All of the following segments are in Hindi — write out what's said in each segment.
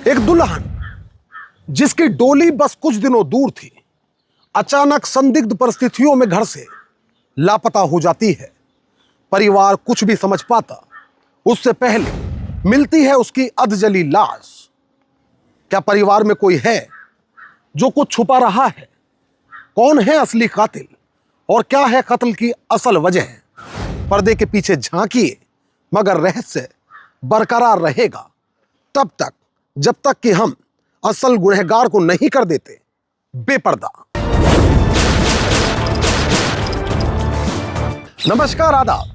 एक दुल्हन जिसकी डोली बस कुछ दिनों दूर थी, अचानक संदिग्ध परिस्थितियों में घर से लापता हो जाती है। परिवार कुछ भी समझ पाता उससे पहले मिलती है उसकी अधजली लाश। क्या परिवार में कोई है जो कुछ छुपा रहा है? कौन है असली कातिल और क्या है कत्ल की असल वजह? पर्दे के पीछे झांकिए, मगर रहस्य बरकरार रहेगा तब तक जब तक कि हम असल गुनहगार को नहीं कर देते बेपर्दा। नमस्कार, आदाब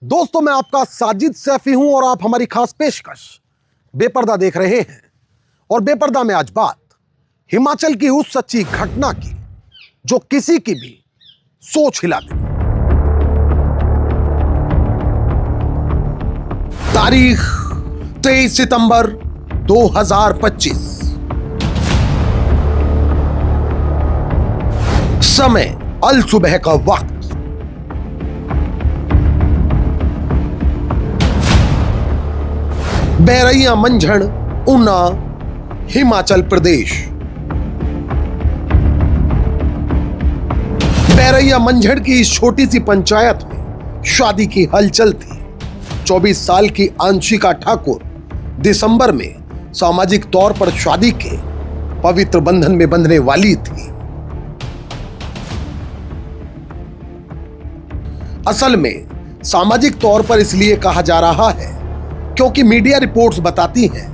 दोस्तों, मैं आपका साजिद सैफी हूं और आप हमारी खास पेशकश बेपर्दा देख रहे हैं। और बेपर्दा में आज बात हिमाचल की उस सच्ची घटना की जो किसी की भी सोच हिला दे। तारीख 23 सितंबर 2025, समय अल सुबह का वक्त। बैरैया मंझण, ऊना, हिमाचल प्रदेश। बैरैया मंझण की इस छोटी सी पंचायत में शादी की हलचल थी। 24 साल की अंशिका ठाकुर दिसंबर में सामाजिक तौर पर शादी के पवित्र बंधन में बंधने वाली थी। असल में सामाजिक तौर पर इसलिए कहा जा रहा है क्योंकि मीडिया रिपोर्ट्स बताती हैं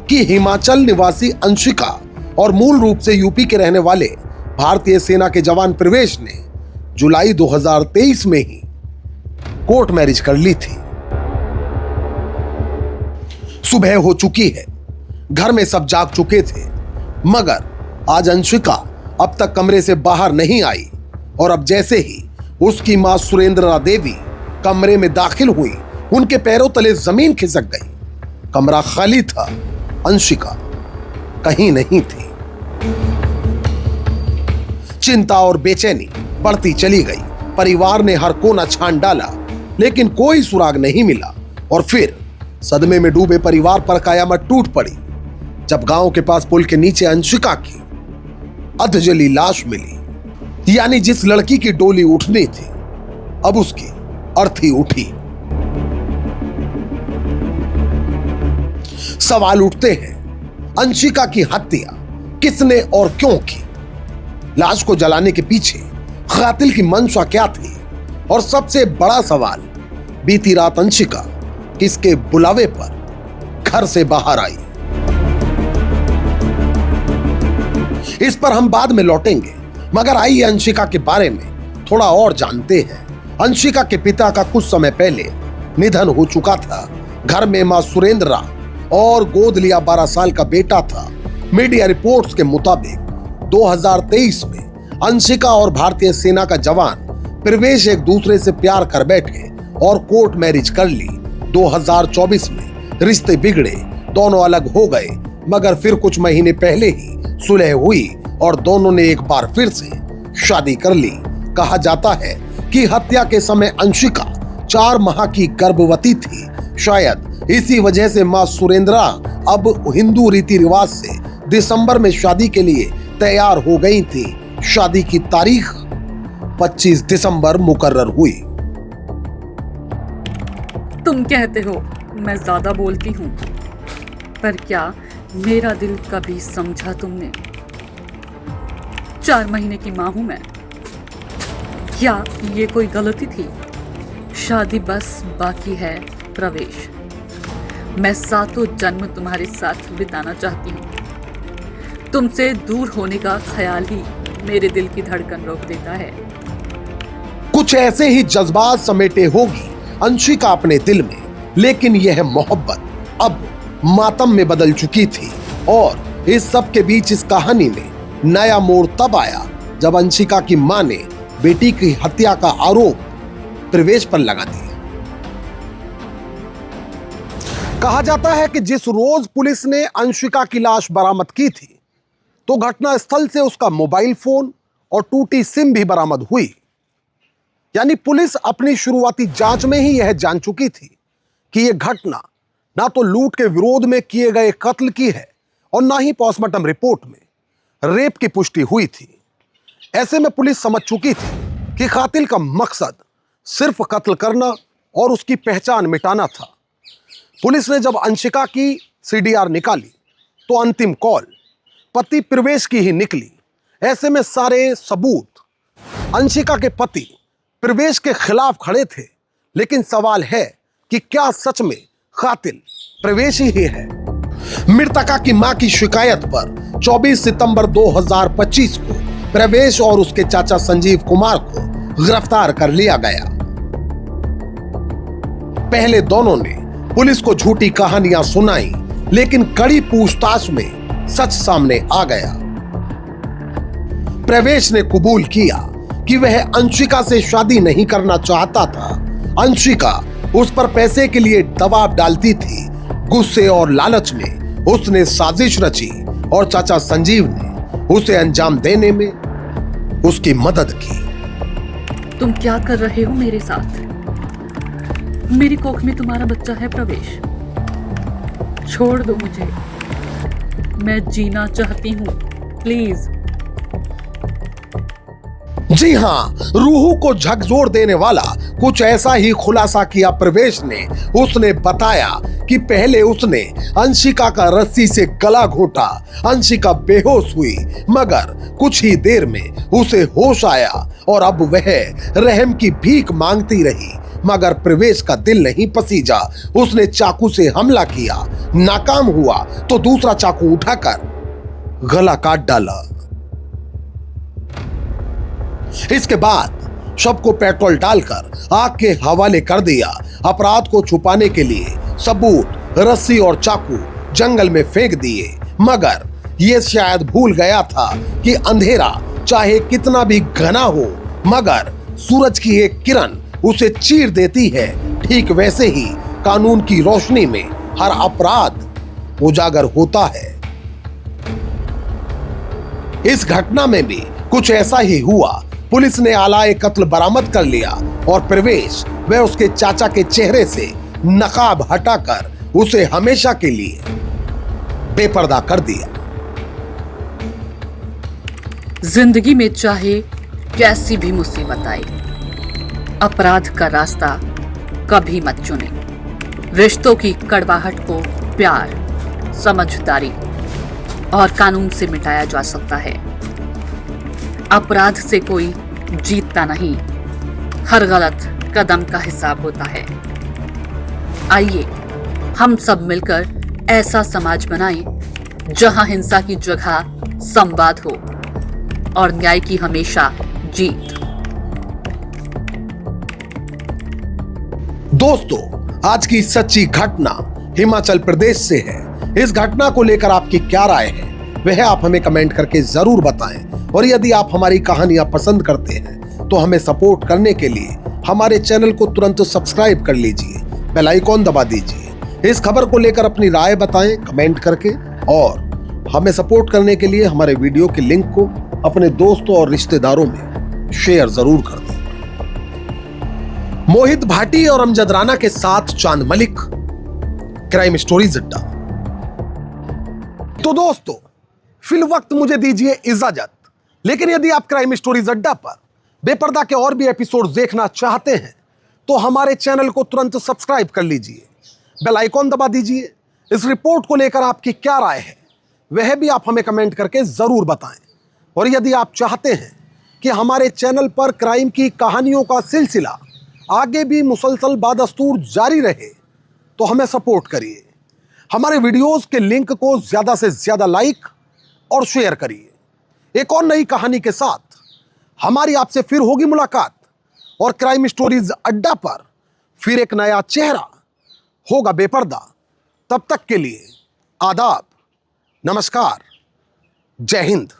कि हिमाचल निवासी अंशिका और मूल रूप से यूपी के रहने वाले भारतीय सेना के जवान प्रवेश ने जुलाई 2023 में ही कोर्ट मैरिज कर ली थी। सुबह हो चुकी है, घर में सब जाग चुके थे, मगर आज अंशिका अब तक कमरे से बाहर नहीं आई। और अब जैसे ही उसकी मां सुरेंद्रा देवी कमरे में दाखिल हुई, उनके पैरों तले जमीन खिसक गई। कमरा खाली था, अंशिका कहीं नहीं थी। चिंता और बेचैनी बढ़ती चली गई। परिवार ने हर कोना छान डाला, लेकिन कोई सुराग नहीं मिला। और फिर सदमे में डूबे परिवार पर कयामत टूट पड़ी जब गांव के पास पुल के नीचे अंशिका की अधजली लाश मिली। यानी जिस लड़की की डोली उठनी थी, अब उसकी अर्थी उठी। सवाल उठते हैं, अंशिका की हत्या किसने और क्यों की? लाश को जलाने के पीछे कातिल की मंशा क्या थी? और सबसे बड़ा सवाल, बीती रात अंशिका किसके बुलावे पर घर से बाहर आई? इस पर हम बाद में लौटेंगे, मगर आइए अंशिका के बारे में थोड़ा और जानते हैं। अंशिका के पिता का कुछ समय पहले निधन हो चुका था। घर में मां सुरेंद्रा और गोद लिया 12 साल का बेटा था। मीडिया रिपोर्ट्स के मुताबिक 2023 में अंशिका और भारतीय सेना का जवान प्रवेश एक दूसरे से प्यार कर बैठे और कोर्ट मैरिज कर ली। 2024 में रिश्ते बिगड़े, दोनों अलग हो गए, मगर फिर कुछ महीने पहले ही सुलह हुई और दोनों ने एक बार फिर से शादी कर ली। कहा जाता है कि हत्या के समय अंशिका 4 माह की गर्भवती थी। शायद इसी वजह से मां सुरेंद्रा अब हिंदू रीति रिवाज से दिसंबर में शादी के लिए तैयार हो गई थी। शादी की तारीख 25 दिसंबर मुकर्रर हुई। तुम कहते हो मैं ज्यादा बोलती हूँ, पर क्या मेरा दिल कभी समझा तुमने? 4 महीने की माँ हूं मैं। क्या ये कोई गलती थी? शादी बस बाकी है प्रवेश। मैं 7 जन्म तुम्हारे साथ बिताना चाहती हूँ। तुमसे दूर होने का ख्याल ही मेरे दिल की धड़कन रोक देता है। कुछ ऐसे ही जज्बात समेटे होगी अंशिका अपने दिल में, लेकिन यह मोहब्बत अब मातम में बदल चुकी थी। और इस सब के बीच इस कहानी में नया मोड़ तब आया जब अंशिका की मां ने बेटी की हत्या का आरोप प्रवेश पर लगा दिया। कहा जाता है कि जिस रोज पुलिस ने अंशिका की लाश बरामद की थी, तो घटना स्थल से उसका मोबाइल फोन और टूटी सिम भी बरामद हुई। यानी पुलिस अपनी शुरुआती जांच में ही यह जान चुकी थी कि यह घटना ना तो लूट के विरोध में किए गए कत्ल की है, और ना ही पोस्टमार्टम रिपोर्ट में रेप की पुष्टि हुई थी। ऐसे में पुलिस समझ चुकी थी कि कातिल का मकसद सिर्फ कत्ल करना और उसकी पहचान मिटाना था। पुलिस ने जब अंशिका की सीडीआर निकाली तो अंतिम कॉल पति प्रवेश की ही निकली। ऐसे में सारे सबूत अंशिका के पति प्रवेश के खिलाफ खड़े थे, लेकिन सवाल है कि क्या सच में कातिल प्रवेश ही है? मृतका की मां की शिकायत पर 24 सितंबर 2025 को प्रवेश और उसके चाचा संजीव कुमार को गिरफ्तार कर लिया गया। पहले दोनों ने पुलिस को झूठी कहानियां सुनाई, लेकिन कड़ी पूछताछ में सच सामने आ गया। प्रवेश ने कबूल किया कि वह अंशिका से शादी नहीं करना चाहता था। अंशिका उस पर पैसे के लिए दबाव डालती थी। गुस्से और लालच में उसने साजिश रची और चाचा संजीव ने उसे अंजाम देने में उसकी मदद की। तुम क्या कर रहे हो मेरे साथ? मेरी कोख में तुम्हारा बच्चा है प्रवेश। छोड़ दो मुझे, मैं जीना चाहती हूँ, प्लीज। जी हां, रूह को झकझोर देने वाला कुछ ऐसा ही खुलासा किया प्रवेश ने। उसने बताया कि पहले उसने अंशिका का रस्सी से गला घोटा। अंशिका बेहोश हुई, मगर कुछ ही देर में उसे होश आया और अब वह रहम की भीख मांगती रही, मगर प्रवेश का दिल नहीं पसीजा। उसने चाकू से हमला किया, नाकाम हुआ तो दूसरा चाकू उठाकर गला काट डाला। इसके बाद शव को पेट्रोल डालकर आग के हवाले कर दिया। अपराध को छुपाने के लिए सबूत, रस्सी और चाकू जंगल में फेंक दिए, मगर यह शायद भूल गया था कि अंधेरा चाहे कितना भी घना हो, मगर सूरज की एक किरण उसे चीर देती है। ठीक वैसे ही कानून की रोशनी में हर अपराध उजागर होता है। इस घटना में भी कुछ ऐसा ही हुआ। पुलिस ने आलाए कत्ल बरामद कर लिया और प्रवेश व उसके चाचा के चेहरे से नकाब हटाकर उसे हमेशा के लिए बेपर्दा कर दिया। जिंदगी में चाहे कैसी भी मुसीबत आए, अपराध का रास्ता कभी मत चुने। रिश्तों की कड़वाहट को प्यार, समझदारी और कानून से मिटाया जा सकता है। अपराध से कोई जीतता नहीं, हर गलत कदम का हिसाब होता है। आइए हम सब मिलकर ऐसा समाज बनाएं जहां हिंसा की जगह संवाद हो और न्याय की हमेशा जीत। दोस्तों, आज की सच्ची घटना हिमाचल प्रदेश से है। इस घटना को लेकर आपकी क्या राय है, वह आप हमें कमेंट करके जरूर बताएं। और यदि आप हमारी कहानियां पसंद करते हैं तो हमें सपोर्ट करने के लिए हमारे चैनल को तुरंत सब्सक्राइब कर लीजिए, बेल आइकॉन दबा दीजिए। इस खबर को लेकर अपनी राय बताएं कमेंट करके, और हमें सपोर्ट करने के लिए हमारे वीडियो के लिंक को अपने दोस्तों और रिश्तेदारों में शेयर जरूर कर दें। मोहित भाटी और अमजद राना के साथ चांद मलिक, क्राइम स्टोरीज अड्डा। तो दोस्तों, फिल वक्त मुझे दीजिए इजाजत, लेकिन यदि आप क्राइम स्टोरीज अड्डा पर बेपर्दा के और भी एपिसोड देखना चाहते हैं तो हमारे चैनल को तुरंत सब्सक्राइब कर लीजिए, बेल आइकॉन दबा दीजिए। इस रिपोर्ट को लेकर आपकी क्या राय है, वह भी आप हमें कमेंट करके जरूर बताएं। और यदि आप चाहते हैं कि हमारे चैनल पर क्राइम की कहानियों का सिलसिला आगे भी मुसलसल बादस्तूर जारी रहे तो हमें सपोर्ट करिए। हमारे वीडियोस के लिंक को ज्यादा से ज्यादा लाइक और शेयर करिए। एक और नई कहानी के साथ हमारी आपसे फिर होगी मुलाकात, और क्राइम स्टोरीज अड्डा पर फिर एक नया चेहरा होगा बेपर्दा। तब तक के लिए आदाब, नमस्कार, जय हिंद।